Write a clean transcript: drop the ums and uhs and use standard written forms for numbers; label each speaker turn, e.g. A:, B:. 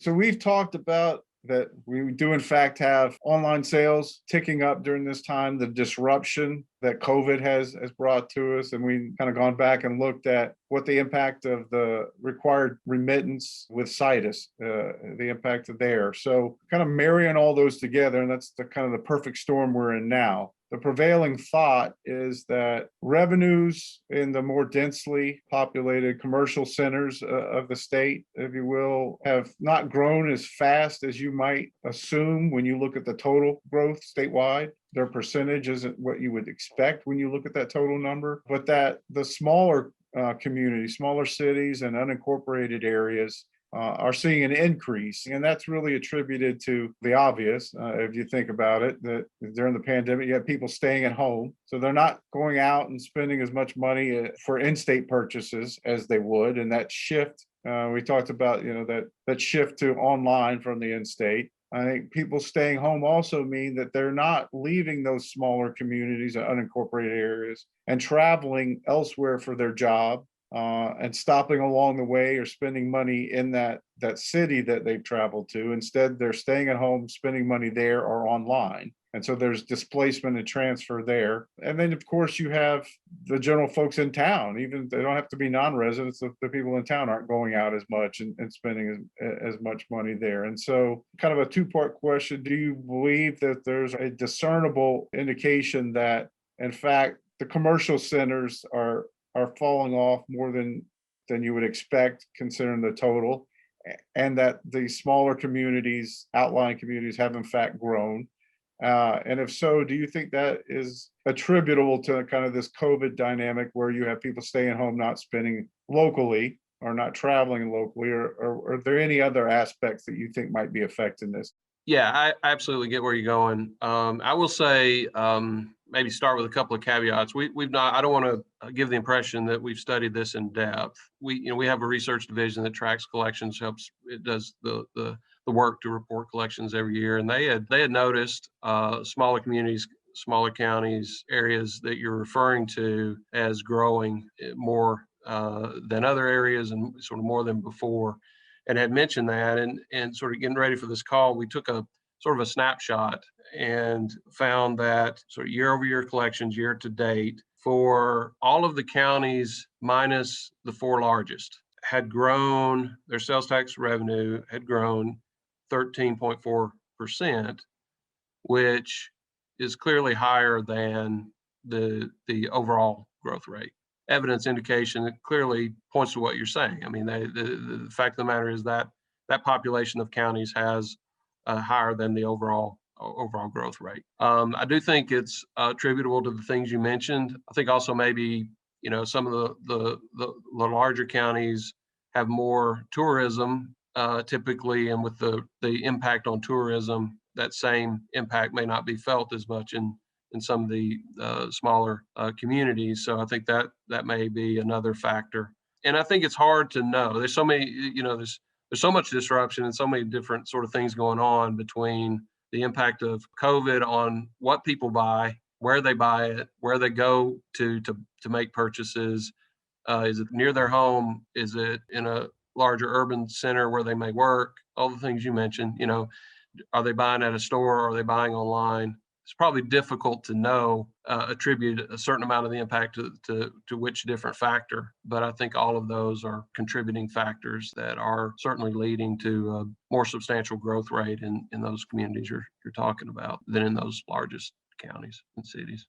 A: So we've talked about that we do in fact have online sales ticking up during this time, the disruption that COVID has brought to us. And we've kind of gone back and looked at what the impact of the required remittance with situs, the impact of there. So kind of marrying all those together, and that's the kind of the perfect storm we're in now. The prevailing thought is that revenues in the more densely populated commercial centers of the state, if you will, have not grown as fast as you might assume when you look at the total growth statewide. Their percentage isn't what you would expect when you look at that total number, but that the smaller communities, smaller cities, and unincorporated areas are seeing an increase. And that's really attributed to the obvious, if you think about it, that during the pandemic, you have people staying at home. So they're not going out and spending as much money for in-state purchases as they would. And that shift, we talked about, that shift to online from the in-state. I think people staying home also mean that they're not leaving those smaller communities or unincorporated areas and traveling elsewhere for their job. And stopping along the way or spending money in that city that they've traveled to. Instead, they're staying at home, spending money there or online. And so there's displacement and transfer there. And then, of course, you have the general folks in town. Even they don't have to be non-residents. The people in town aren't going out as much and spending as much money there. And so kind of a two-part question. Do you believe that there's a discernible indication that, in fact, the commercial centers are falling off more than you would expect considering the total, and that the smaller communities, outlying communities, have in fact grown? And if so, do you think that is attributable to kind of this COVID dynamic where you have people staying home, not spending locally or not traveling locally, or are there any other aspects that you think might be affecting this?
B: Yeah, I absolutely get where you're going. I will say, maybe start with a couple of caveats. We've not. I don't want to give the impression that we've studied this in depth. We have a research division that tracks collections, it does the work to report collections every year, and they had noticed smaller communities, smaller counties, areas that you're referring to as growing more than other areas and sort of more than before, and had mentioned that. And sort of getting ready for this call, we took a sort of a snapshot and found that sort of year over year collections year to date for all of the counties minus the four largest had grown, their sales tax revenue had grown 13.4%, which is clearly higher than the overall growth rate. Evidence indication that clearly points to what you're saying. I mean, the fact of the matter is that that population of counties has higher than the overall growth rate. I do think it's attributable to the things you mentioned. I think also maybe some of the larger counties have more tourism typically, and with the impact on tourism, that same impact may not be felt as much in some of the smaller communities. So I think that may be another factor. And I think it's hard to know. There's so many, there's so much disruption and so many different sort of things going on between the impact of COVID on what people buy, where they buy it, where they go to make purchases. Is it near their home? Is it in a larger urban center where they may work? All the things you mentioned, are they buying at a store or are they buying online? It's probably difficult to know, attribute a certain amount of the impact to which different factor, but I think all of those are contributing factors that are certainly leading to a more substantial growth rate in those communities you're talking about than in those largest counties and cities.